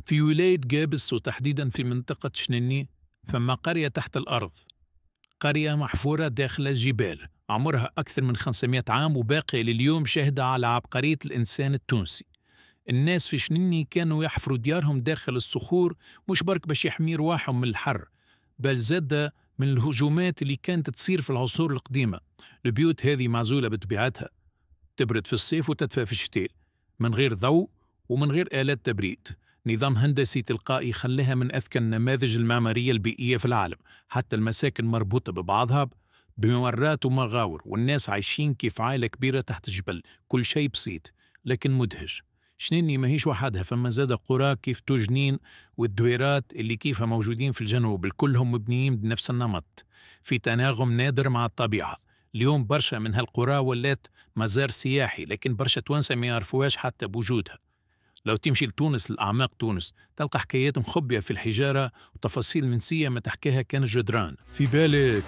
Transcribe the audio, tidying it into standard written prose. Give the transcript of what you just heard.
في ولاية جابس وتحديدا في منطقة شنني فما قرية تحت الأرض، قرية محفورة داخل الجبال عمرها أكثر من 500 عام وباقية لليوم شاهدة على عبقرية الإنسان التونسي. الناس في شنني كانوا يحفروا ديارهم داخل الصخور، مش برك باش يحمي رواحهم من الحر، بل زاد من الهجومات اللي كانت تصير في العصور القديمة. البيوت هذه معزولة بطبيعتها، تبرد في الصيف وتدفى في الشتاء، من غير ضوء ومن غير آلات تبريد. نظام هندسي تلقائي خلاها من أذكى النماذج المعمارية البيئية في العالم. حتى المساكن مربوطة ببعضها بممرات ومغاور، والناس عايشين كيف عائلة كبيرة تحت جبل. كل شيء بسيط لكن مدهش. شنيني ماهيش وحدها، فما زاد قرى كيف توجنين والدويرات اللي كيفها موجودين في الجنوب، الكلهم مبنيين بنفس النمط في تناغم نادر مع الطبيعة. اليوم برشا من هالقرى ولات مزار سياحي، لكن برشا توانسة ما يعرفوهاش حتى بوجودها. لو تمشي لتونس، لأعماق تونس، تلقى حكايات مخبية في الحجارة وتفاصيل منسية ما تحكيها كان الجدران. في بالك